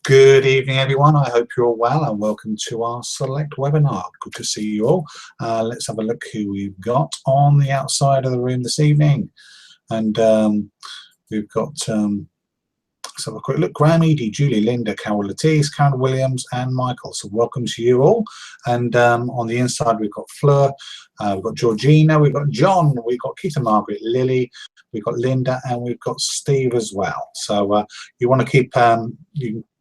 Good evening, everyone. I hope you're all well and welcome to our Select webinar. Good to see you all. Let's have a look who we've got on the outside of the room this evening. And we've got, let's have a quick look, Graham, Edie, Julie, Linda, Carol Latisse, Karen Williams and Michael. So welcome to you all. And on the inside we've got Fleur, we've got Georgina, we've got John, we've got Keita Margaret, Lily, we've got Linda and we've got Steve as well. So you want to keep,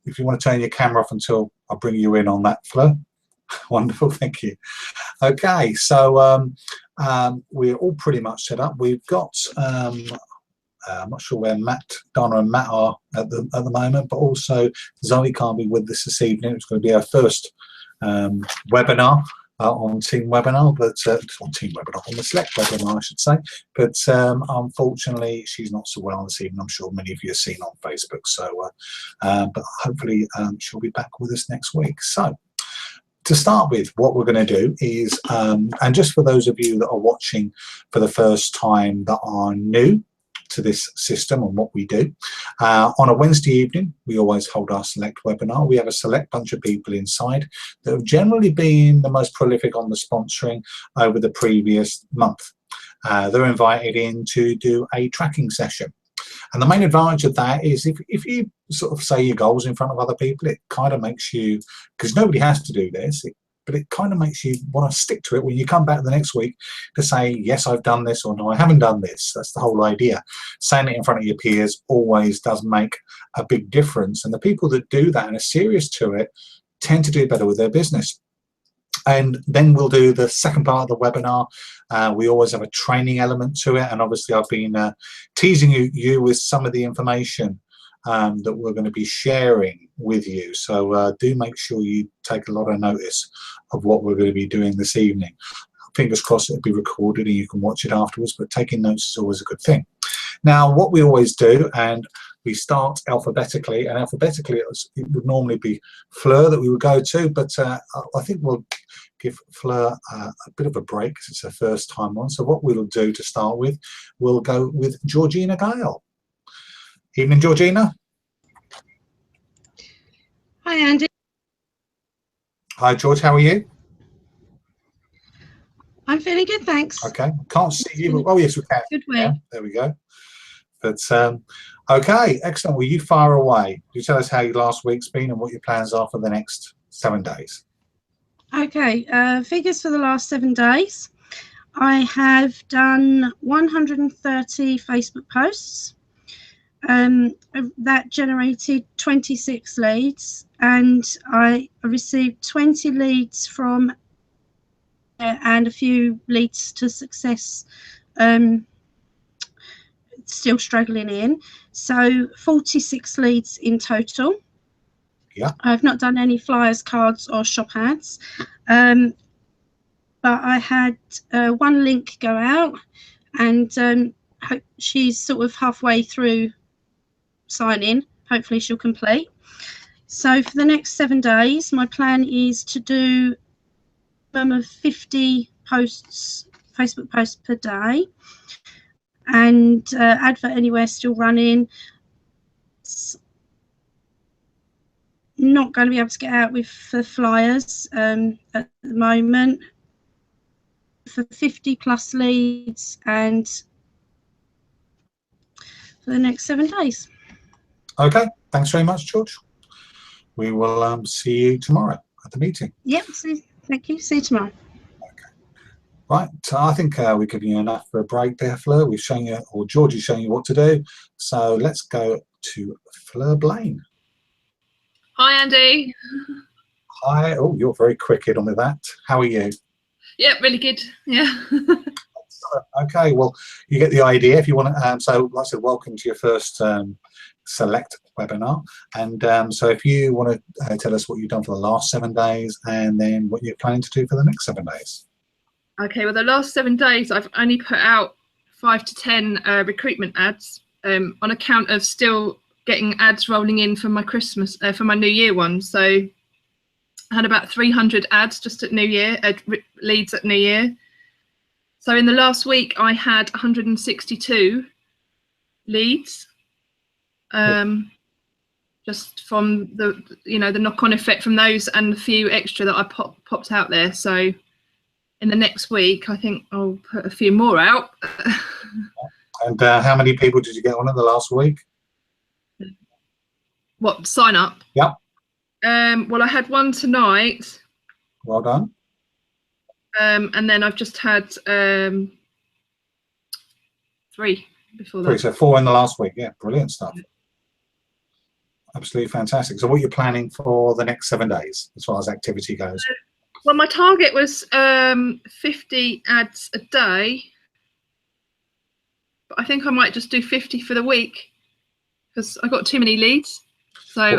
if you want to turn your camera off until I bring you in on that, Fleur. Wonderful, thank you. Okay, so we're all pretty much set up. We've got, I'm not sure where Donna and Matt are at the moment, but also Zoe can't be with us this evening. It's going to be our first webinar on Team Webinar, but on the Select webinar, I should say. But unfortunately, she's not so well this evening. I'm sure many of you have seen on Facebook. So, but hopefully she'll be back with us next week. So, to start with, what we're going to do is, and just for those of you that are watching for the first time that are new to this system and what we do, on a Wednesday evening we always hold our Select webinar. We have a select bunch of people inside that have generally been the most prolific on the sponsoring over the previous month. They're invited in to do a tracking session, and the main advantage of that is if you sort of say your goals in front of other people, it kind of makes you, because nobody has to do this, but it kind of makes you want to stick to it when you come back the next week to say, yes, I've done this, or no, I haven't done this. That's the whole idea. Saying it in front of your peers always does make a big difference. And the people that do that and are serious to it tend to do better with their business. And then we'll do the second part of the webinar. We always have a training element to it. And obviously I've been teasing you with some of the information that we're going to be sharing with you. So do make sure you take a lot of notice of what we're going to be doing this evening. Fingers crossed it'll be recorded and you can watch it afterwards, but taking notes is always a good thing. Now, what we always do, and we start alphabetically, and alphabetically it would normally be Fleur that we would go to, but I think we'll give Fleur a bit of a break because it's her first time on. So what we'll do to start with, we'll go with Georgina Gale. Evening, Georgina. Hi, Andy. Hi, George. How are you? I'm feeling good, thanks. Okay. Can't see you, but oh yes, we can. Good way. Yeah, there we go. But okay, excellent. Well, you fire away. You tell us how your last week's been and what your plans are for the next 7 days. Okay. Figures for the last 7 days. I have done 130 Facebook posts. That generated 26 leads, and I received 20 leads from and a few leads to success still struggling in, so 46 leads in total. Yeah, I've not done any flyers, cards or shop ads, but I had one link go out, and she's sort of halfway through sign in. Hopefully she'll complete. So for the next 7 days my plan is to do a minimum of 50 posts, Facebook posts per day, and Advert Anywhere still running. It's not going to be able to get out with the flyers at the moment. For 50 plus leads and for the next 7 days. Okay, thanks very much, George. We will see you tomorrow at the meeting. Yep, thank you. See you tomorrow. Okay. Right, so I think we've given you enough for a break there, Fleur. We've shown you, or George has shown you what to do. So let's go to Fleur Blaine. Hi, Andy. Hi. Oh, you're very quick in on with that. How are you? Yeah, really good. Yeah. Okay, well, you get the idea. If you want to, so like I said, welcome to your first Select webinar. And so if you want to tell us what you've done for the last 7 days and then what you're planning to do for the next 7 days. Okay, well, the last 7 days I've only put out 5 to 10 recruitment ads on account of still getting ads rolling in for my Christmas, for my New Year one. So I had about 300 ads just at New Year, leads at New Year. So in the last week I had 162 leads. just from the the knock-on effect from those and the few extra that I popped out there. So in the next week, I think I'll put a few more out. And how many people did you get on in the last week? What, sign up? Yep. Well, I had one tonight. Well done. And then I've just had 3 before that. 3, so 4 in the last week. Yeah, brilliant stuff. Absolutely fantastic. So what you're planning for the next 7 days as far as activity goes? Well, my target was 50 ads a day, but I think I might just do 50 for the week because I got too many leads. So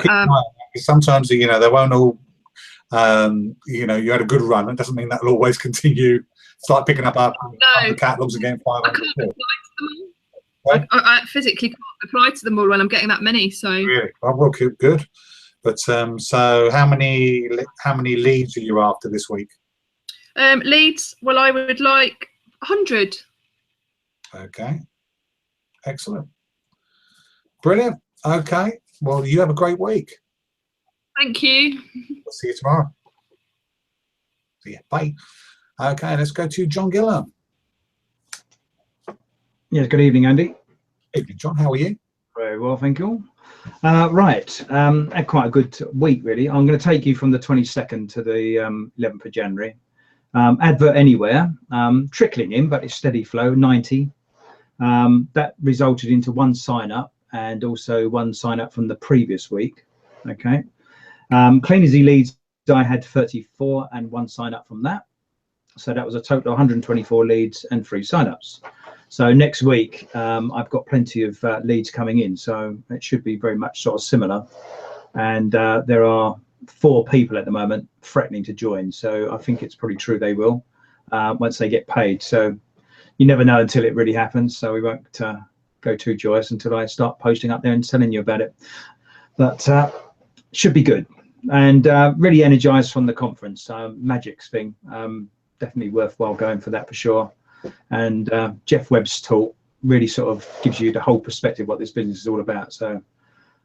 sometimes they won't all. You had a good run. It doesn't mean that'll always continue. Start picking up the catalogs again. 500. I physically can't apply to them all when I'm getting that many. So really, well, good. But so how many leads are you after this week? Leads. Well, I would like 100. Okay. Excellent. Brilliant. Okay. Well, you have a great week. Thank you. We'll see you tomorrow. See ya. Bye. Okay, let's go to John Gillam. Yes, good evening, Andy. Evening, John. How are you? Very well, thank you. Right, had quite a good week, really. I'm going to take you from the 22nd to the 11th of January. Advert anywhere, trickling in, but it's steady flow, 90. That resulted into 1 sign up and also 1 sign up from the previous week. Okay. Clean Easy leads, I had 34 and 1 sign up from that. So that was a total of 124 leads and 3 sign-ups. So next week, I've got plenty of leads coming in, so it should be very much sort of similar. And there are 4 people at the moment threatening to join, so I think it's pretty true they will once they get paid. So you never know until it really happens, so we won't go too joyous until I start posting up there and telling you about it. But should be good. And really energized from the conference. Magix thing, definitely worthwhile going for that for sure. And Jeff Webb's talk really sort of gives you the whole perspective what this business is all about. So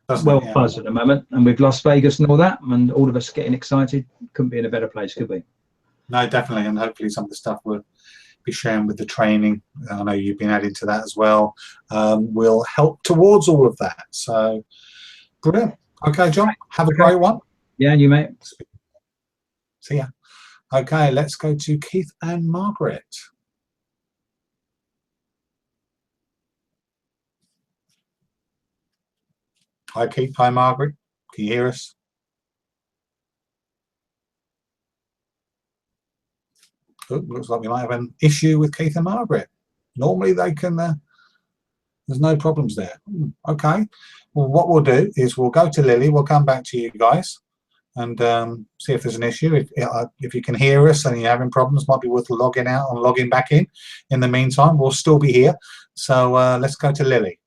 buzzed at the moment, and with Las Vegas and all that, and all of us getting excited, couldn't be in a better place, could we? No, definitely, and hopefully some of the stuff we'll be sharing with the training, I know you've been adding to that as well, will help towards all of that. So brilliant. Okay, John, have a great one. Yeah, and you, mate. See ya. Okay, let's go to Keith and Margaret. Hi, Keith. Hi, Margaret. Can you hear us? Oh, looks like we might have an issue with Keith and Margaret. Normally they can, there's no problems there. Okay. Well, what we'll do is we'll go to Lily. We'll come back to you guys and see if there's an issue. If you can hear us and you're having problems, might be worth logging out and logging back in. In the meantime, we'll still be here. So let's go to Lily.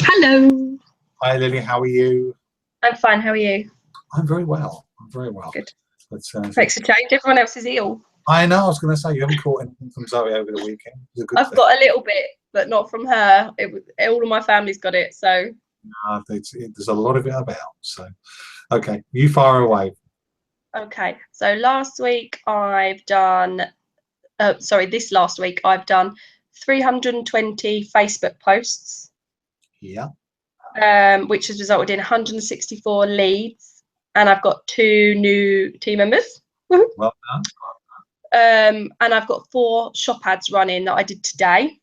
Hello. Hi, Lily. How are you? I'm fine. How are you? I'm very well. I'm very well. Good. But, makes a change. Everyone else is ill. I know. I was going to say you haven't caught anything from Zoe over the weekend. I've got a little bit, but not from her. All of my family's got it. So there's a lot of it about. So, okay, you fire away. Okay. So last week I've done. This last week I've done 320 Facebook posts. Yeah. Which has resulted in 164 leads, and I've got 2 new team members. Well done. And I've got 4 shop ads running that I did today.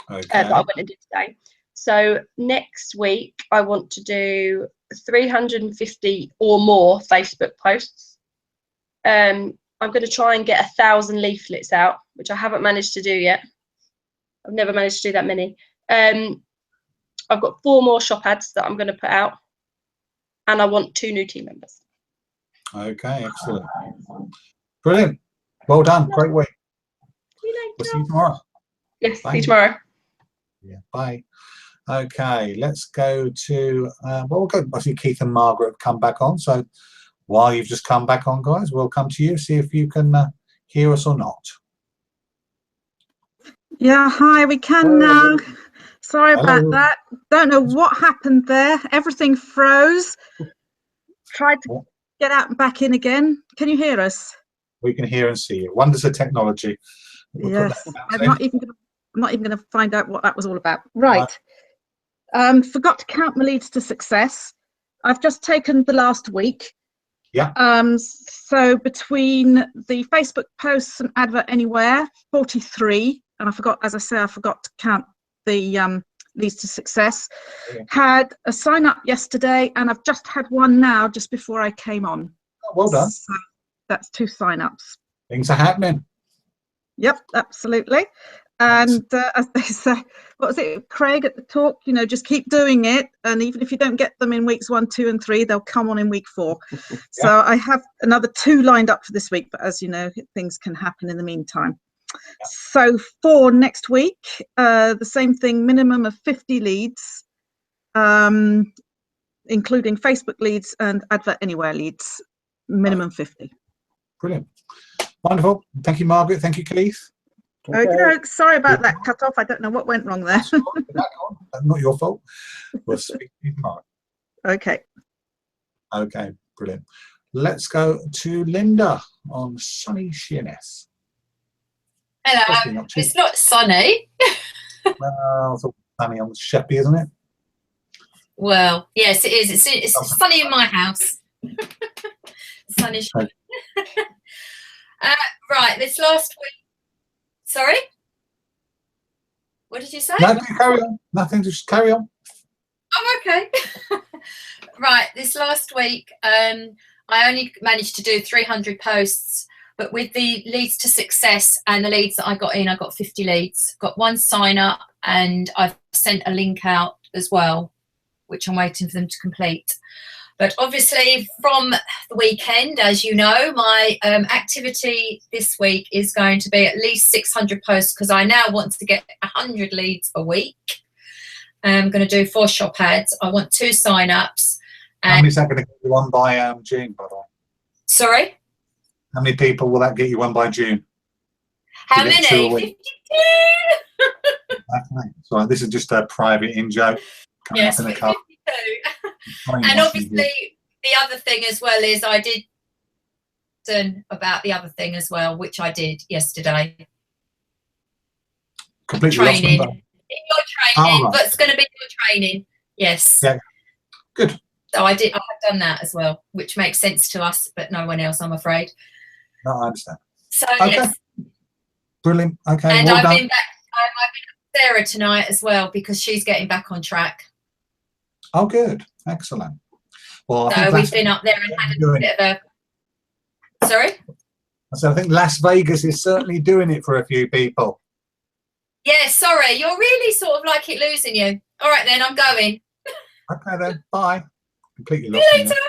Okay. That I went and did today. So next week I want to do 350 or more Facebook posts. I'm going to try and get 1,000 leaflets out, which I haven't managed to do yet. I've never managed to do that many. I've got 4 more shop ads that I'm going to put out, and I want 2 new team members. Okay, excellent. Brilliant. Well done. Great week. We'll see you tomorrow. Yes, bye. See you tomorrow. Yeah, bye. Okay, let's go to, we'll go, I see Keith and Margaret have come back on. So while you've just come back on, guys, we'll come to you, see if you can hear us or not. Yeah, hi, we can now. Sorry Hello. about that. Don't know what happened there. Everything froze. Tried to get out and back in again. Can you hear us? We can hear and see you. Wonders of technology. We'll put Yes. that I'm in. not even going to find out what that was all about. Right. Forgot to count my leads to success. I've just taken the last week. Yeah. So between the Facebook posts and Advert Anywhere, 43, and I forgot, as I say, I forgot to count the leads to success. Yeah. Had a sign up yesterday, and I've just had one now just before I came on. Oh, well done. So that's 2 sign-ups. Things are happening. Yep, absolutely. And as they say, what was it, Craig at the talk? You know, just keep doing it, and even if you don't get them in weeks 1, 2, and 3, they'll come on in week 4. So I have another 2 lined up for this week, but as you know, things can happen in the meantime. Yeah. So for next week, the same thing, minimum of 50 leads, including Facebook leads and Advert Anywhere leads, minimum 50. Brilliant. Wonderful. Thank you, Margaret. Thank you, Keith. Okay, sorry about that cut off. I don't know what went wrong there. That's all right. Back on. That's not your fault. We'll speak to you tomorrow. Okay. Okay, brilliant. Let's go to Linda on sunny Sheerness. Hello. It's not sunny. Well, it's all sunny on Sheppey, isn't it? Well, yes, it is. It's sunny in my house. Sunny. Okay. Right, this last week. Sorry? What did you say? No, carry on. Nothing, just carry on. Oh, okay. Right, this last week, I only managed to do 300 posts, but with the leads to success and the leads that I got in, I got 50 leads. Got 1 sign up, and I've sent a link out as well, which I'm waiting for them to complete. But obviously from the weekend, as you know, my activity this week is going to be at least 600 posts, because I now want to get 100 leads a week. I'm going to do 4 shop ads. I want 2 sign-ups. How many is that going to get you on by June, by the way? Sorry? How many people will that get you on by June? How You get many? 2 a week. 52! Okay. So this is just a private in-joke coming Yes, up in the car. 52. And obviously the other thing as well is I did about the other thing as well, which I did yesterday. Completely lost Training. them, In your training, Oh, right. but it's going to be your training. Yes. Yeah. Good. So I have done that as well, which makes sense to us, but no one else, I'm afraid. No, I understand. So Okay. yes. Brilliant. Okay. And well I've done. been back with Sarah tonight as well, because she's getting back on track. Oh, good. Excellent. Well, I So think we've been up there and had a bit of a. Sorry? So I think Las Vegas is certainly doing it for a few people. Yeah, sorry. You're really sort of like it losing you. All right, then, I'm going. Okay, then. Bye. Completely See lost you me later.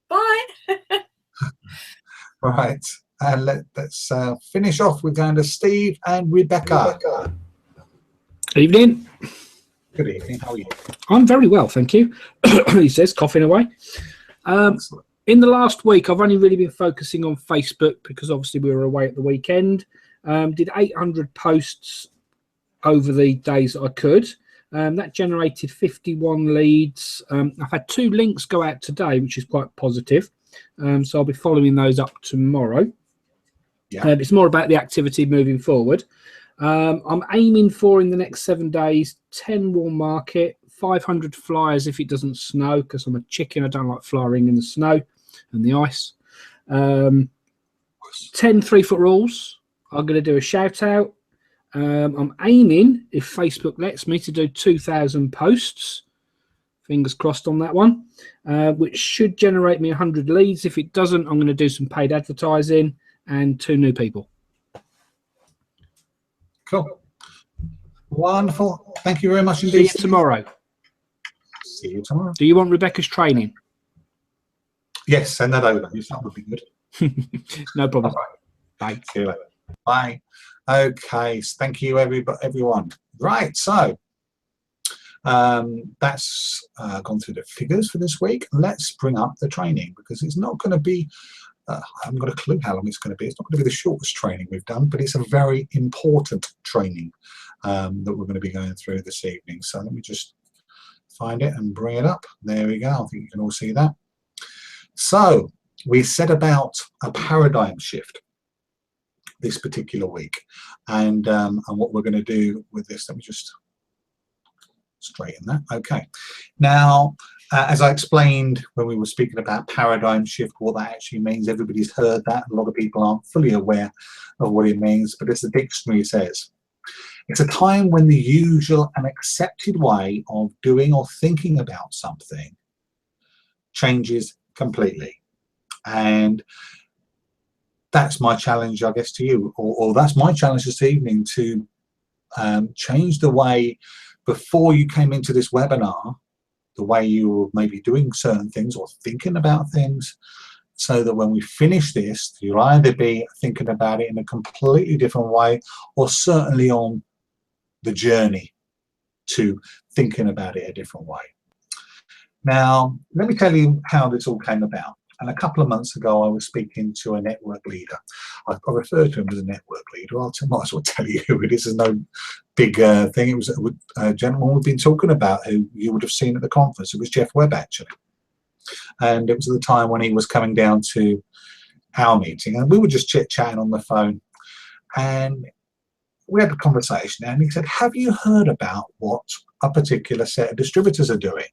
Bye. there. Right. And let's finish off with going to Steve and Rebecca. Evening. Good evening. How are you? I'm very well, thank you. He says, coughing away. Excellent. In the last week, I've only really been focusing on Facebook because obviously we were away at the weekend. Did 800 posts over the days that I could. That generated 51 leads. I've had 2 links go out today, which is quite positive. So I'll be following those up tomorrow. Yeah. It's more about the activity moving forward. I'm aiming for, in the next 7 days, 10 warm market, 500 flyers if it doesn't snow, because I'm a chicken. I don't like flyering in the snow and the ice. 10 3-foot rules. I'm going to do a shout out. I'm aiming, if Facebook lets me, to do 2,000 posts. Fingers crossed on that one, which should generate me 100 leads. If it doesn't, I'm going to do some paid advertising and 2 new people. Cool. Wonderful. Thank you very much See indeed. you tomorrow. See you tomorrow. Do you want Rebecca's training? Yes, send that over. Yes, that would be good. No problem. All right. Bye. See you later. Bye. Okay. Thank you, everyone. Right. So that's gone through the figures for this week. Let's bring up the training, because it's not going to be. I haven't got a clue how long it's going to be. It's not going to be the shortest training we've done, but it's a very important training. that we're going to be going through this evening. So let me just find it and bring it up. There we go. I think you can all see that. So we said about a paradigm shift this particular week, and what we're going to do with this. Let me just straighten that. Okay. Now, as I explained when we were speaking about paradigm shift, what that actually means, everybody's heard that. A lot of people aren't fully aware of what it means, but as the dictionary says, it's a time when the usual and accepted way of doing or thinking about something changes completely. And that's my challenge, I guess, to you, or that's my challenge this evening, to change the way, before you came into this webinar, the way you were maybe doing certain things or thinking about things, so that when we finish this, you'll either be thinking about it in a completely different way, or certainly on the journey to thinking about it a different way. Now, let me tell you how this all came about. And a couple of months ago, I was speaking to a network leader. I refer to him as a network leader. I might as well tell you who it is. There's no big thing. It was a gentleman we've been talking about, who you would have seen at the conference. It was Jeff Webb, actually. And it was at the time when he was coming down to our meeting. And we were just chit-chatting on the phone. And we had a conversation. And he said, have you heard about what a particular set of distributors are doing?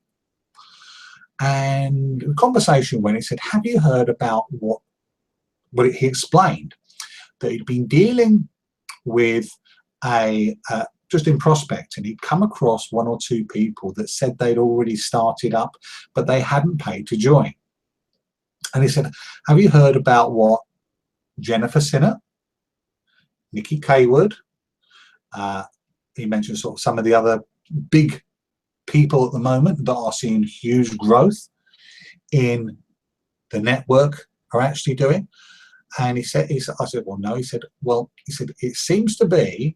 And the conversation went, he said, have you heard about what he explained, that he'd been dealing with just in prospect, and he'd come across one or two people that said they'd already started up, but they hadn't paid to join. And he said, have you heard about what Jennifer Sinnott, Nikki Kaywood, he mentioned sort of some of the other big people at the moment that are seeing huge growth in the network are actually doing? And I said, well, no. He said, it seems to be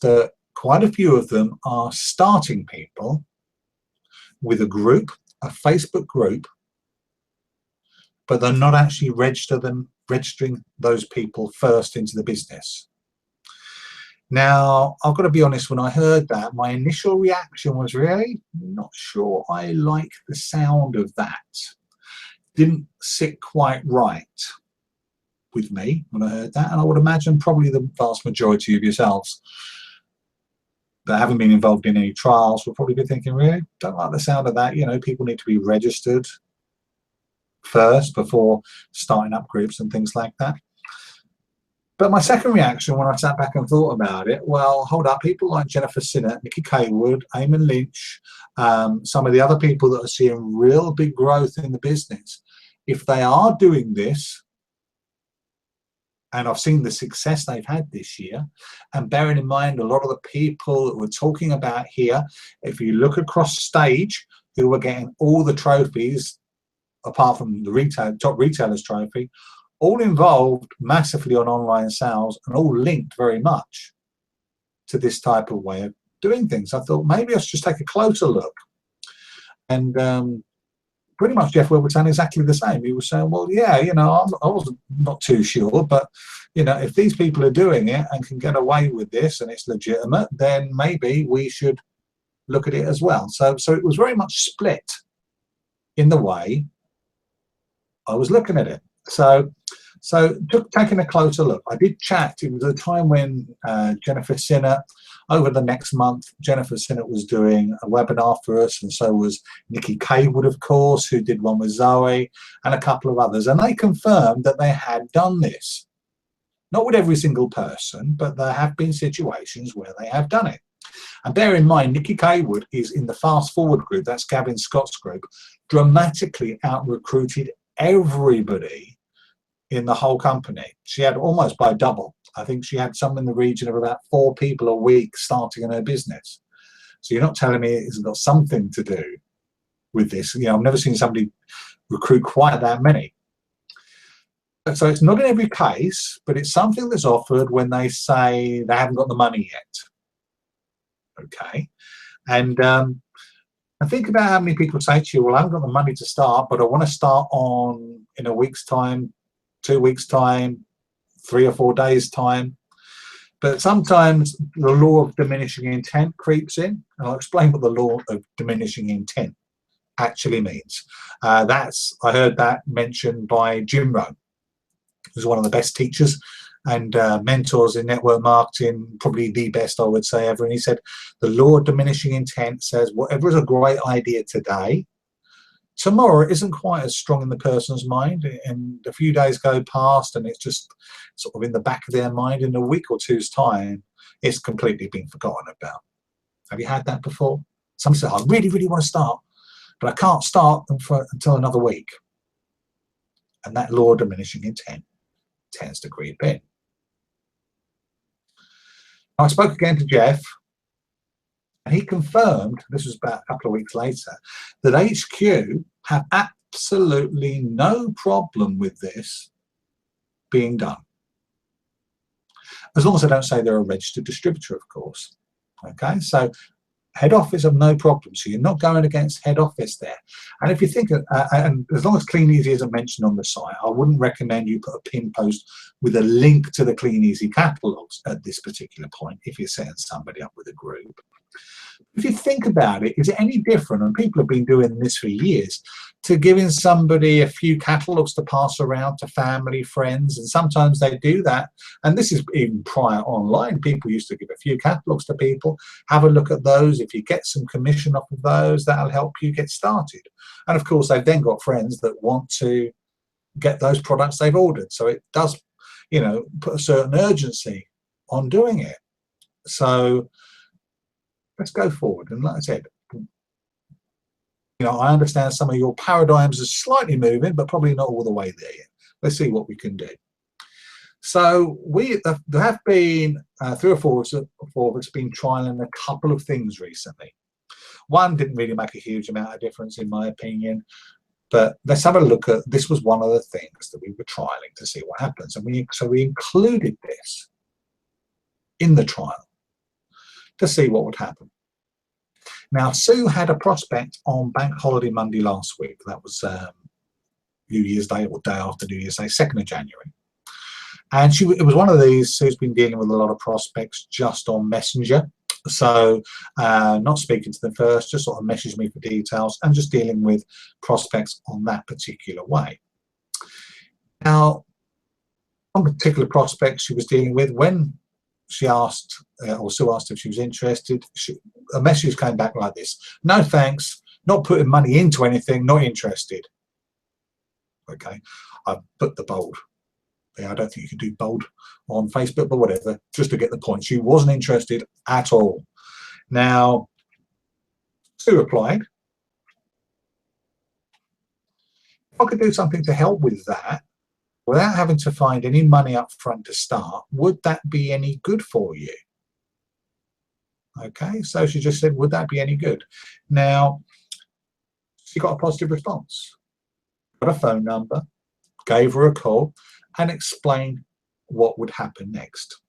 that quite a few of them are starting people with a group, a Facebook group, but they're not actually registering those people first into the business. Now, I've got to be honest, when I heard that, my initial reaction was really not sure I like the sound of that. Didn't sit quite right with me when I heard that, and I would imagine probably the vast majority of yourselves that haven't been involved in any trials will probably be thinking, really, don't like the sound of that. You know, people need to be registered first before starting up groups and things like that. But my second reaction when I sat back and thought about it, well, hold up, people like Jennifer Sinnott, Nikki Kaywood, Eamon Lynch, some of the other people that are seeing real big growth in the business, if they are doing this, and I've seen the success they've had this year, and bearing in mind a lot of the people that we're talking about here, if you look across stage, who are getting all the trophies, apart from the top retailers trophy, all involved massively on online sales and all linked very much to this type of way of doing things. I thought maybe I should just take a closer look. And pretty much Jeff Webb was saying exactly the same. He was saying, well, yeah, you know, I wasn't not too sure, but, you know, if these people are doing it and can get away with this and it's legitimate, then maybe we should look at it as well. So it was very much split in the way I was looking at it. So taking a closer look, I did chat. It was a time when Jennifer Sinnott, over the next month, Jennifer Sinnott was doing a webinar for us, and so was Nikki Kaywood, of course, who did one with Zoe, and a couple of others. And they confirmed that they had done this. Not with every single person, but there have been situations where they have done it. And bear in mind, Nikki Kaywood is in the Fast Forward group, that's Gavin Scott's group, dramatically out-recruited everybody in the whole company. She had almost by double. I think she had some in the region of about 4 people a week starting in her business. So you're not telling me it hasn't got something to do with this. You know, I've never seen somebody recruit quite that many. So it's not in every case, but it's something that's offered when they say they haven't got the money yet. Okay. And I think about how many people say to you, well, I haven't got the money to start, but I want to start in a week's time, 2 weeks' time, 3 or 4 days' time. But sometimes the law of diminishing intent creeps in. And I'll explain what the law of diminishing intent actually means. I heard that mentioned by Jim Rohn, who's one of the best teachers and mentors in network marketing, probably the best, I would say, ever. And he said, the law of diminishing intent says whatever is a great idea today, tomorrow it isn't quite as strong in the person's mind, and a few days go past and it's just sort of in the back of their mind. In a week or two's time, it's completely been forgotten about. Have you had that before? Somebody said, I really, really want to start, but I can't start until another week. And that law of diminishing intent tends to creep in. I spoke again to Jeff, and he confirmed, this was about a couple of weeks later, that HQ have absolutely no problem with this being done. As long as I don't say they're a registered distributor, of course. Okay, so head office have no problem. So you're not going against head office there. And if you think, and as long as Clean Easy isn't mentioned on the site, I wouldn't recommend you put a pin post with a link to the Clean Easy catalogs at this particular point if you're setting somebody up with a group. If you think about it, is it any different, and people have been doing this for years, to giving somebody a few catalogs to pass around to family, friends, and sometimes they do that, and this is even prior online, people used to give a few catalogs to people, have a look at those. If you get some commission off of those, that'll help you get started. And of course, they've then got friends that want to get those products they've ordered, so it does, you know, put a certain urgency on doing it. So let's go forward. And like I said, you know, I understand some of your paradigms are slightly moving, but probably not all the way there yet. Let's see what we can do. So there have been 3 or 4 of us been trialing a couple of things recently. One didn't really make a huge amount of difference in my opinion, but let's have a look at, this was one of the things that we were trialing to see what happens. And so we included this in the trial to see what would happen. Now, Sue had a prospect on Bank Holiday Monday last week. That was New Year's Day, or day after New Year's Day, 2nd of January. And it was one of these, Sue's been dealing with a lot of prospects just on Messenger. So not speaking to them first, just sort of message me for details and just dealing with prospects on that particular way. Now, one particular prospect she was dealing with, when she asked, or Sue asked if she was interested, a message came back like this: no thanks, not putting money into anything, not interested. Okay, I put the bold. Yeah, I don't think you can do bold on Facebook, but whatever, just to get the point. She wasn't interested at all. Now, Sue replied, if I could do something to help with that, without having to find any money up front to start, would that be any good for you? Okay, so she just said, would that be any good? Now, she got a positive response. Got a phone number, gave her a call, and explained what would happen next.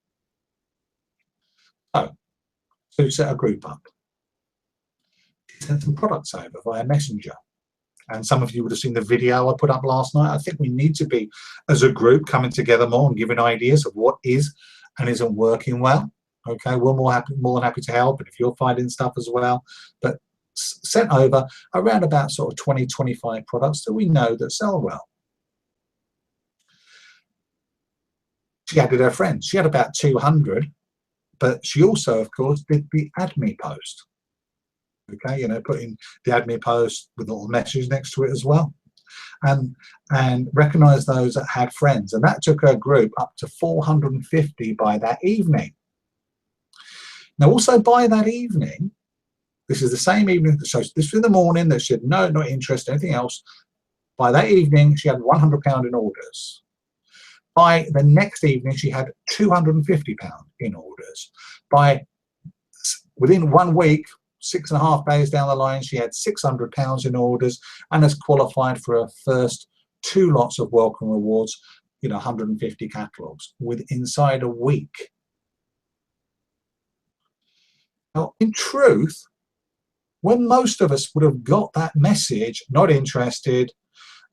So, Sue set a group up. She sent some products over via Messenger. And some of you would have seen the video I put up last night. I think we need to be, as a group, coming together more and giving ideas of what is and isn't working well. Okay, we're more than happy to help, and if you're finding stuff as well. But sent over around about sort of 20, 25 products that we know that sell well. She added her friends. She had about 200, but she also, of course, did the Add Me post. Okay, you know, putting the Add Me post with a little message next to it as well, and recognize those that had friends, and that took her group up to 450 by that evening. Now, also by that evening, this is the same evening, so this was in the morning that she had not interested in anything else. By that evening, she had £100 in orders. By the next evening, she had £250 in orders. Within 1 week, 6.5 days down the line, she had £600 in orders and has qualified for her first 2 lots of welcome rewards, you know, 150 catalogs inside a week. Now, in truth, when most of us would have got that message, not interested,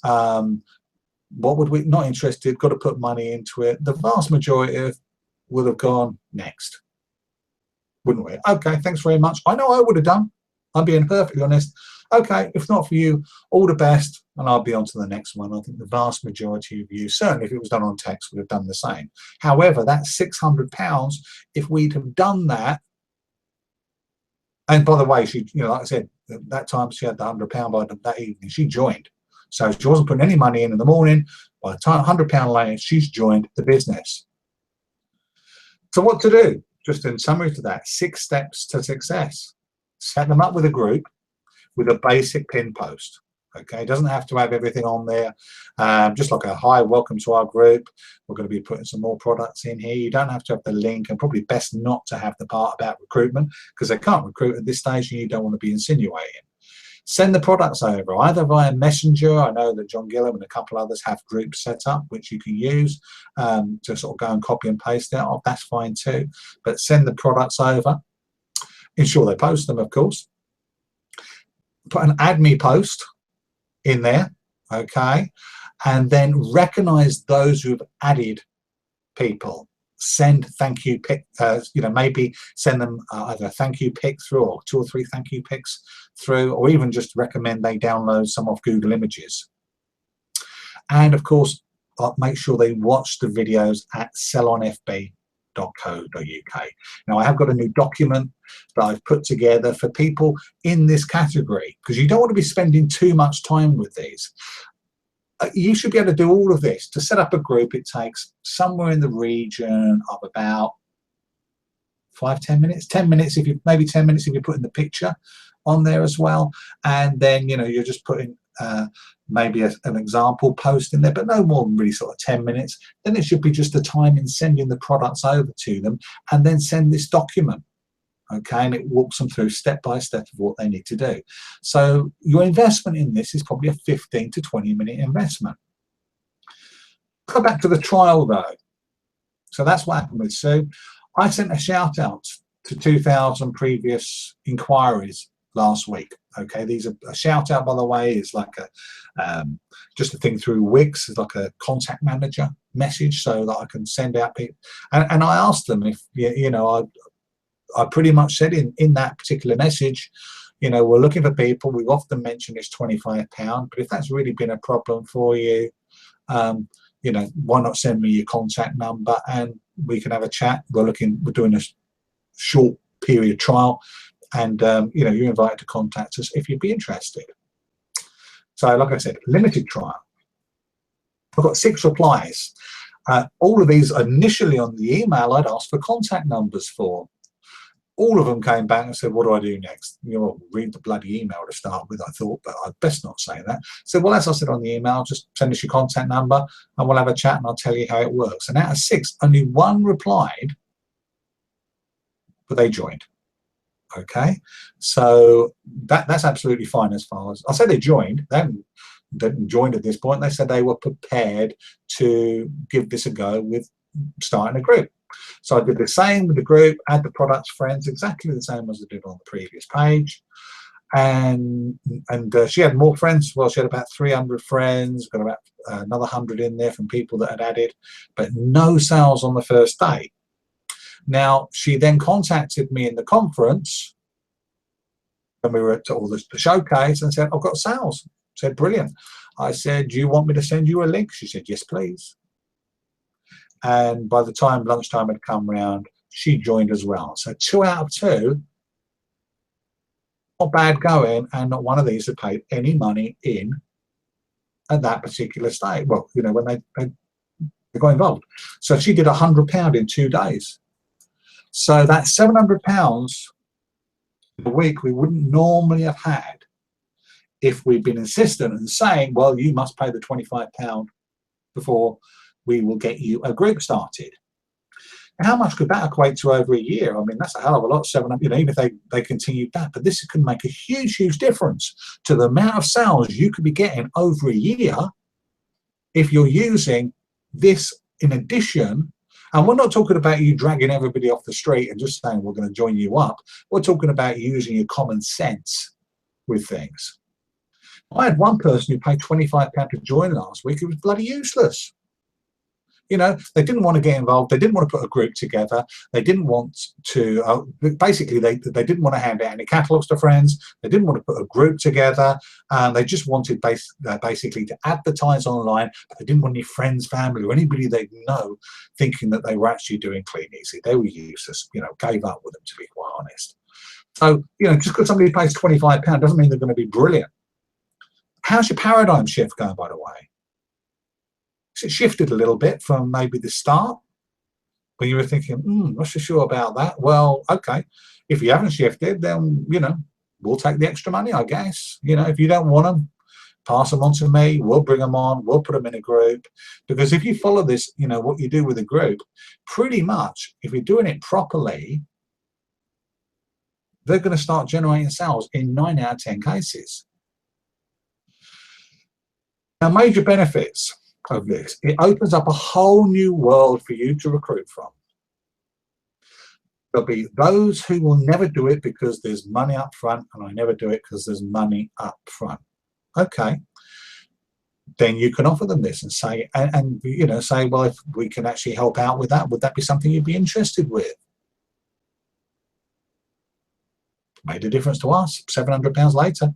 what would we, not interested, got to put money into it, the vast majority of would have gone next, wouldn't we? Okay, thanks very much. I know I would have done. I'm being perfectly honest. Okay, if not for you, all the best, and I'll be on to the next one. I think the vast majority of you, certainly if it was done on text, would have done the same. However, that's £600. If we'd have done that, and by the way, she, you know, like I said, that time she had the £100 by that evening, she joined. So she wasn't putting any money in the morning. By the time £100 later, she's joined the business. So what to do? Just in summary to that, 6 steps to success. Set them up with a group with a basic pin post. Okay, it doesn't have to have everything on there. Just like a hi, welcome to our group. We're going to be putting some more products in here. You don't have to have the link, and probably best not to have the part about recruitment, because they can't recruit at this stage and you don't want to be insinuating. Send the products over, either via Messenger. I know that John Gillam and a couple others have groups set up, which you can use to sort of go and copy and paste it off. That's fine too. But send the products over. Ensure they post them, of course. Put an add me post in there, okay, and then recognize those who've added people. Send thank you pic, you know, maybe send them either a thank you pic through, or 2 or 3 thank you pics through, or even just recommend they download some off Google Images. And of course, make sure they watch the videos at sellonfb.co.uk. Now, I have got a new document that I've put together for people in this category, because you don't want to be spending too much time with these. You should be able to do all of this. To set up a group, it takes somewhere in the region of about 5-10 minutes. 10 minutes if you, maybe 10 minutes if you put in the picture on there as well. And then, you know, you're just putting maybe an example post in there, but no more than really sort of 10 minutes. Then it should be just the time in sending the products over to them, and then send this document. Okay, and it walks them through step by step of what they need to do. So your investment in this is probably a 15 to 20 minute investment. Go back to the trial though. So that's what happened with Sue. I sent a shout out to 2,000 previous inquiries last week. Okay, these are a shout out, by the way, is like a just a thing through Wix. It's like a contact manager message, so that I can send out people. And I asked them if, you know, I pretty much said in that particular message, you know, we're looking for people. We've often mentioned it's £25, but if that's really been a problem for you, you know, why not send me your contact number and we can have a chat. We're doing a short period trial, and you know, you're invited to contact us if you'd be interested. So, like I said, limited trial. I've got 6 replies. All of these initially on the email I'd asked for contact numbers for. All of them came back and said, what do I do next? You know, read the bloody email to start with, I thought, but I'd best not say that. So, well, as I said on the email, just send us your contact number and we'll have a chat and I'll tell you how it works. And out of 6, only 1 replied, but they joined. Okay, so that's absolutely fine as far as I say. They joined. They hadn't joined at this point. They said they were prepared to give this a go with starting a group. So I did the same with the group, add the products friends, exactly the same as I did on the previous page. And she had more friends. Well, she had about 300 friends, got about another 100 in there from people that had added, but no sales on the first day. Now, she then contacted me in the conference when we were at all the showcase and said, I've got sales. I said, brilliant. I said, do you want me to send you a link? She said, yes, please. And by the time lunchtime had come round, she joined as well. So 2 out of 2, not bad going, and not one of these had paid any money in at that particular stage. Well, you know, when they got involved. So she did £100 in 2 days. So that's £700 a week we wouldn't normally have had if we'd been insistent and saying, well, you must pay the £25 before we will get you a group started. How much could that equate to over a year? I mean, that's a hell of a lot, 700, you know, even if they continued that. But this could make a huge, huge difference to the amount of sales you could be getting over a year if you're using this in addition. And we're not talking about you dragging everybody off the street and just saying we're going to join you up. We're talking about using your common sense with things. I had one person who paid £25 to join last week. It was bloody useless. You know, they didn't want to get involved. They didn't want to put a group together. They didn't want to, basically, they didn't want to hand out any catalogs to friends. They didn't want to put a group together. They just wanted basically to advertise online, but they didn't want any friends, family, or anybody they know thinking that they were actually doing Clean Easy. They were useless, you know, gave up with them, to be quite honest. So, you know, just because somebody pays £25 doesn't mean they're going to be brilliant. How's your paradigm shift going, by the way? It shifted a little bit from maybe the start when you were thinking, not so sure about that. Well, okay, if you haven't shifted, then, you know, we'll take the extra money, I guess. You know, if you don't want them, pass them on to me. We'll bring them on. We'll put them in a group. Because if you follow this, you know, what you do with a group, pretty much, if you're doing it properly, they're going to start generating sales in 9 out of 10 cases. Now, major benefits of this, it opens up a whole new world for you to recruit from. There'll be those who will never do it because there's money up front, and I never do it because there's money up front. Okay, then you can offer them this and say, and you know, say, well, if we can actually help out with that, would that be something you'd be interested with? Made a difference to us. £700 later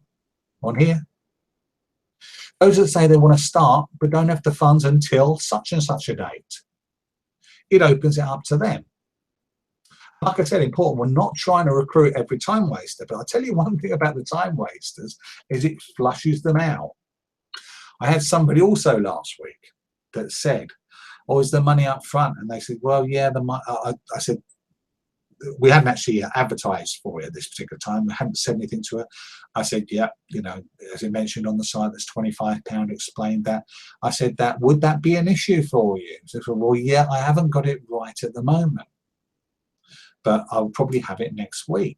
on here. Those that say they want to start but don't have the funds until such and such a date, it opens it up to them. Like I said, important, we're not trying to recruit every time waster, but I'll tell you one thing about the time wasters is it flushes them out. I had somebody also last week that said, oh, is the money up front? And they said, well, yeah, I said, we hadn't actually advertised for it at this particular time. We hadn't said anything to her. I said, yeah, you know, as I mentioned on the site, that's £25, explained that. I said, would that be an issue for you? She said, well, yeah, I haven't got it right at the moment, but I'll probably have it next week.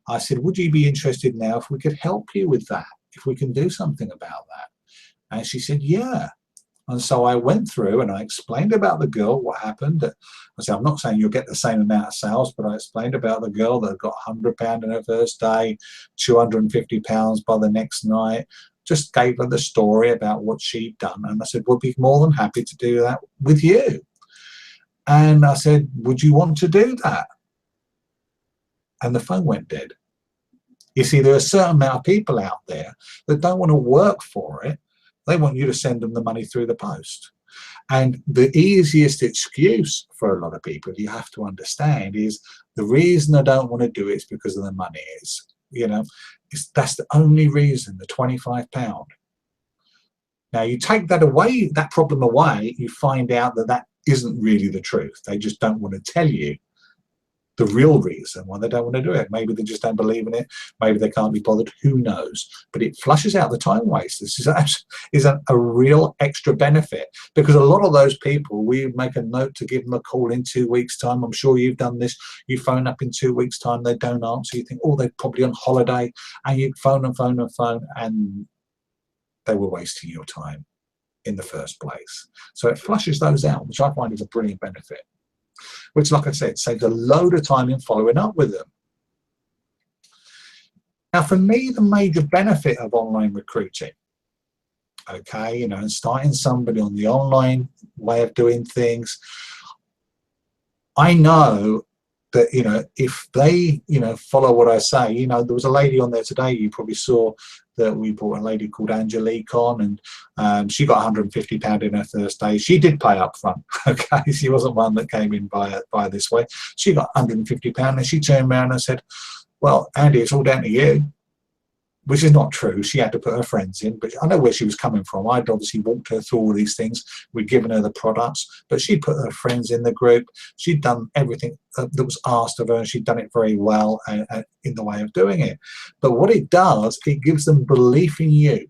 I said, would you be interested now if we could help you with that, if we can do something about that? And she said, yeah. And so I went through and I explained about the girl, what happened. I said, I'm not saying you'll get the same amount of sales, but I explained about the girl that got £100 in her first day, £250 by the next night. Just gave her the story about what she'd done. And I said, we'll be more than happy to do that with you. And I said, would you want to do that? And the phone went dead. You see, there are a certain amount of people out there that don't want to work for it. They want you to send them the money through the post. And the easiest excuse for a lot of people, you have to understand, is the reason I don't want to do it is because of the money. Is, you know, that's the only reason, the £25. Now, you take that away, that problem away, you find out that that isn't really the truth. They just don't want to tell you the real reason why they don't want to do it. Maybe they just don't believe in it. Maybe they can't be bothered. Who knows? But it flushes out the time waste. This is a real extra benefit, because a lot of those people, we make a note to give them a call in 2 weeks' time. I'm sure you've done this. You phone up in 2 weeks' time, they don't answer. You think, oh, they're probably on holiday, and you phone and phone and phone, and they were wasting your time in the first place. So it flushes those out, which I find is a brilliant benefit, which, like I said, saves a load of time in following up with them. Now, for me, the major benefit of online recruiting, okay, you know, and starting somebody on the online way of doing things, I know that, you know, if they, you know, follow what I say, you know, there was a lady on there today, you probably saw that we brought a lady called Angelique on, and she got £150 in her first day. She did pay up front, okay? She wasn't one that came in by this way. She got £150, and she turned around and said, well, Andy, it's all down to you. Which is not true. She had to put her friends in, but I know where she was coming from. I'd obviously walked her through all these things. We'd given her the products, but she put her friends in the group. She'd done everything that was asked of her, and she'd done it very well in the way of doing it. But what it does, it gives them belief in you.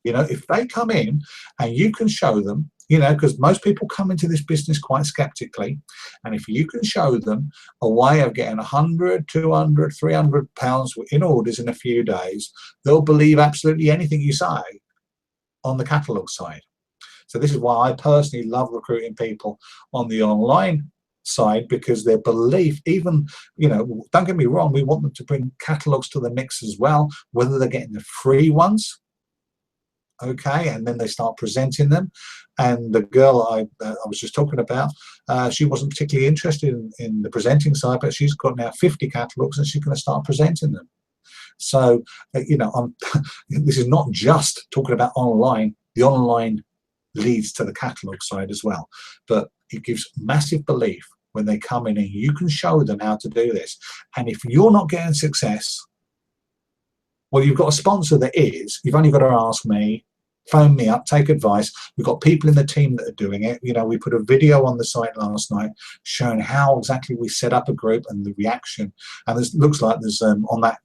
You know, if they come in and you can show them, you know, because most people come into this business quite skeptically, and if you can show them a way of getting 100, 200, 300 pounds in orders in a few days, they'll believe absolutely anything you say on the catalogue side. So this is why I personally love recruiting people on the online side, because their belief, even, you know, don't get me wrong, we want them to bring catalogues to the mix as well, whether they're getting the free ones okay, and then they start presenting them. And the girl I was just talking about, she wasn't particularly interested in the presenting side, but she's got now 50 catalogs and she's going to start presenting them. So, you know, this is not just talking about online. The online leads to the catalog side as well, but it gives massive belief when they come in and you can show them how to do this. And if you're not getting success, well, you've got a sponsor that is. You've only got to ask me, phone me up, take advice. We've got people in the team that are doing it. You know, we put a video on the site last night showing how exactly we set up a group and the reaction. And it looks like there's on that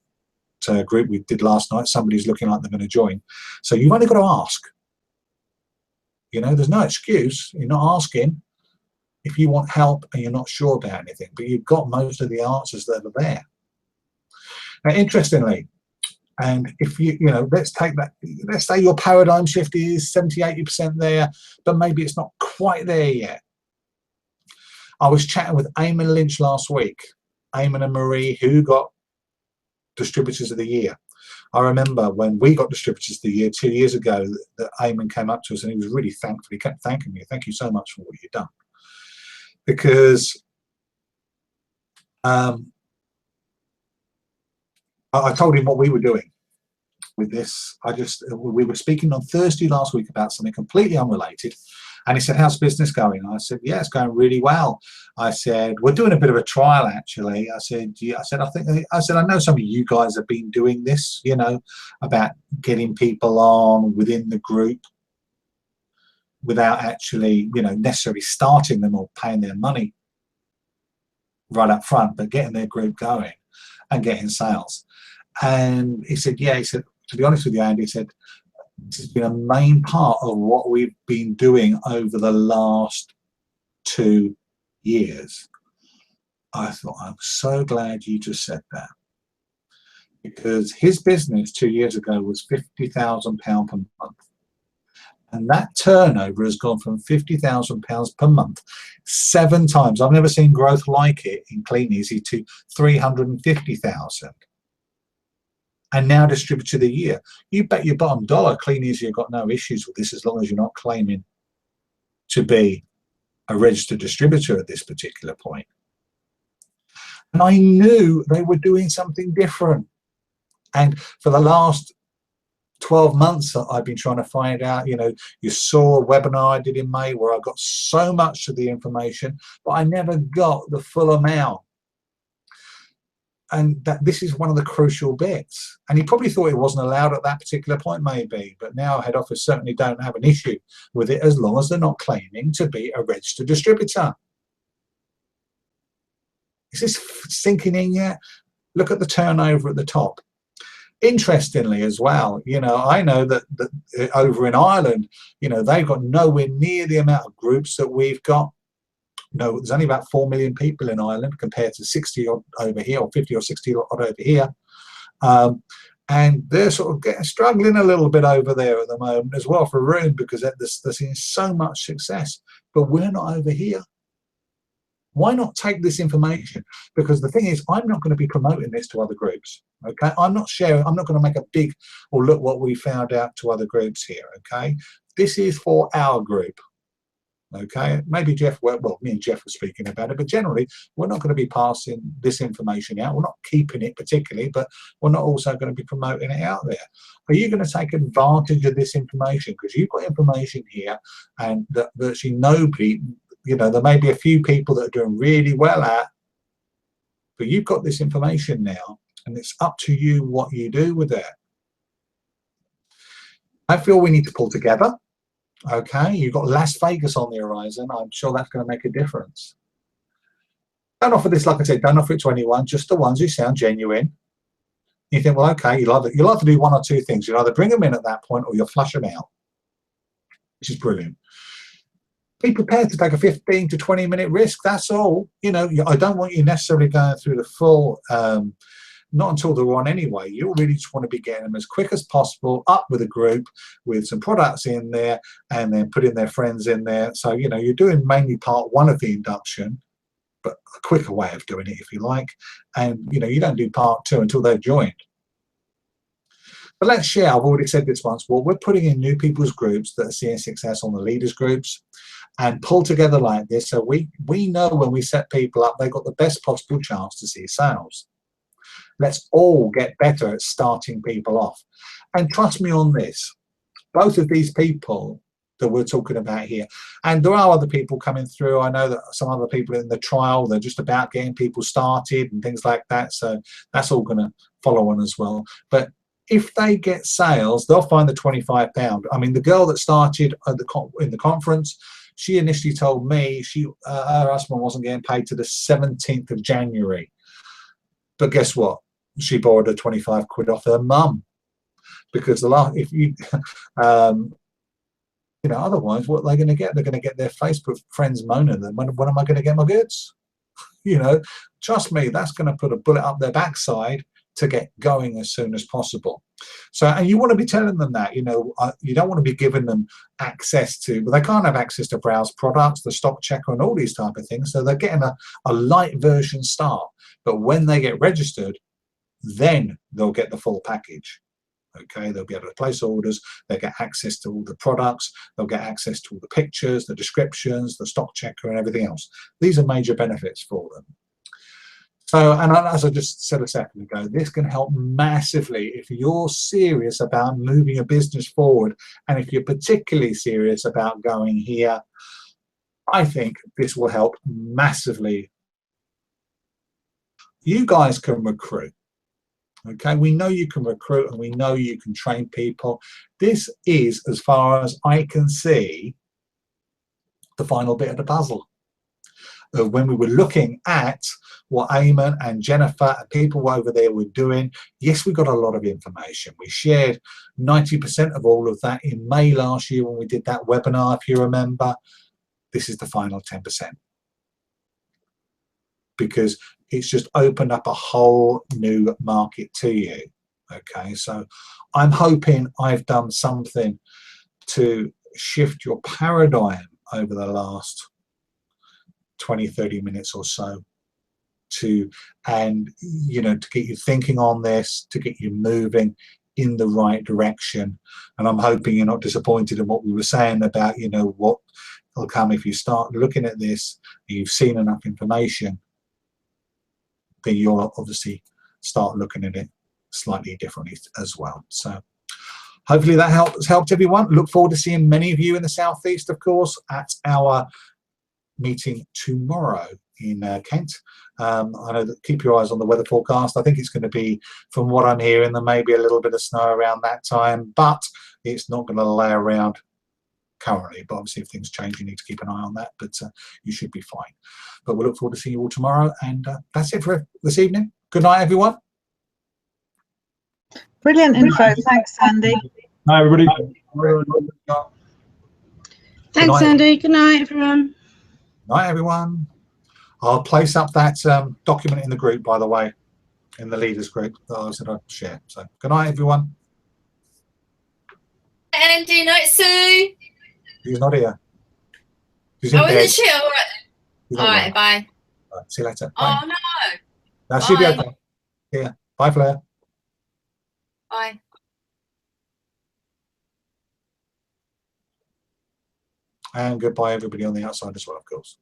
group we did last night, somebody's looking like they're going to join. So you've only got to ask. You know, there's no excuse. You're not asking if you want help and you're not sure about anything, but you've got most of the answers that are there. Now, interestingly, and if you know, let's take that, let's say your paradigm shift is 70-80% there, but maybe it's not quite there yet. I was chatting with Eamon Lynch last week, Eamon and Marie, who got Distributors of the Year. I remember when we got Distributors of the Year 2 years ago, that Eamon came up to us and he was really thankful. He kept thanking me. Thank you so much for what you've done. Because I told him what we were doing with this. We were speaking on Thursday last week about something completely unrelated. And he said, how's business going? I said, yeah, it's going really well. I said, we're doing a bit of a trial, actually. I said, yeah, I know some of you guys have been doing this, you know, about getting people on within the group without actually, you know, necessarily starting them or paying their money right up front, but getting their group going and getting sales. And he said, yeah, he said, to be honest with you, Andy, he said, this has been a main part of what we've been doing over the last 2 years. I thought, I'm so glad you just said that. Because his business 2 years ago was £50,000 per month. And that turnover has gone from £50,000 per month 7 times. I've never seen growth like it in Clean Easy to 350,000. And now Distributor of the Year. You bet your bottom dollar Clean Easy have got no issues with this as long as you're not claiming to be a registered distributor at this particular point. And I knew they were doing something different. And for the last 12 months I've been trying to find out, you know, you saw a webinar I did in May where I got so much of the information, but I never got the full amount. And that this is one of the crucial bits. And he probably thought it wasn't allowed at that particular point, maybe, but now head office certainly don't have an issue with it as long as they're not claiming to be a registered distributor. Is this sinking in yet? Look at the turnover at the top. Interestingly as well, you know, I know that over in Ireland, you know, they've got nowhere near the amount of groups that we've got. No, there's only about 4 million people in Ireland compared to 60 odd over here, or 50 or 60 odd over here. And they're sort of struggling a little bit over there at the moment as well for room, because they're seeing so much success. But we're not over here. Why not take this information? Because the thing is, I'm not going to be promoting this to other groups. Okay, I'm not sharing. I'm not going to make a big, or look what we found out to other groups here. Okay, this is for our group. Okay, maybe Jeff, well, me and Jeff were speaking about it, but generally we're not going to be passing this information out. We're not keeping it particularly, but we're not also going to be promoting it out there. Are you going to take advantage of this information? Because you've got information here and that virtually nobody, you know, there may be a few people that are doing really well at, but you've got this information now and it's up to you what you do with it. I feel we need to pull together. Okay, you've got Las Vegas on the horizon. I'm sure that's going to make a difference. Don't offer this, like I said, don't offer it to anyone, just the ones who sound genuine. You think, well, okay, you'll either do one or two things. You'll either bring them in at that point or you'll flush them out, which is brilliant. Be prepared to take a 15 to 20-minute risk, that's all. You know, I don't want you necessarily going through the full, not until they're on anyway. You really just want to be getting them as quick as possible up with a group with some products in there and then putting their friends in there. So, you know, you're doing mainly part 1 of the induction, but a quicker way of doing it, if you like. And, you know, you don't do part 2 until they've joined. But let's share. I've already said this once. Well, we're putting in new people's groups that are seeing success on the leaders groups and pull together like this. So we know when we set people up, they've got the best possible chance to see sales. Let's all get better at starting people off. And trust me on this, both of these people that we're talking about here, and there are other people coming through. I know that some other people in the trial, they're just about getting people started and things like that. So that's all going to follow on as well. But if they get sales, they'll find the £25. I mean, the girl that started at in the conference, she initially told me her husband wasn't getting paid to the 17th of January. But guess what? She borrowed her 25 quid off her mum, because if you you know, otherwise what are they going to get? They're going to get their Facebook friends moaning them. When am I going to get my goods? You know, trust me, that's going to put a bullet up their backside to get going as soon as possible. So, and you want to be telling them that, you know, you don't want to be giving them access to, but they can't have access to browse products, the stock checker and all these type of things. So they're getting a light version start. But when they get registered, then they'll get the full package. Okay, they'll be able to place orders, they'll get access to all the products, they'll get access to all the pictures, the descriptions, the stock checker and everything else. These are major benefits for them. So, and as I just said a second ago, this can help massively if you're serious about moving a business forward, and if you're particularly serious about going here, I think this will help massively. You guys can recruit. Okay, we know you can recruit and we know you can train people. This is, as far as I can see, the final bit of the puzzle. When we were looking at what Eamon and Jennifer and people over there were doing, yes, we got a lot of information. We shared 90% of all of that in May last year when we did that webinar, if you remember. This is the final 10%. Because it's just opened up a whole new market to you. Okay, so I'm hoping I've done something to shift your paradigm over the last 20-30 minutes or so, and you know, to get you thinking on this, to get you moving in the right direction. And I'm hoping you're not disappointed in what we were saying about, you know, what will come if you start looking at this, you've seen enough information, then you'll obviously start looking at it slightly differently as well. So hopefully that helped everyone. Look forward to seeing many of you in the Southeast, of course, at our meeting tomorrow in Kent. I know that, keep your eyes on the weather forecast. I think it's going to be, from what I'm hearing, there may be a little bit of snow around that time, but it's not going to lay around currently. But obviously if things change, you need to keep an eye on that, but you should be fine. But we'll look forward to seeing you all tomorrow, and that's it for this evening. Good night, everyone. Brilliant info. Thanks, Andy. Hi, everybody. Thanks, Andy. Good night, everyone. Night, everyone. I'll place up that document in the group, by the way, in the leaders group that I said I'd share. So good night, everyone. Andy, night, Sue. He's not here. He's in Oh, bed. isn't she? All right. He's All not right, well. bye. All right, see you later. Bye. Oh, no. That should be Bye. okay. Yeah. Bye, Flair. Bye. And goodbye, everybody on the outside as well, of course.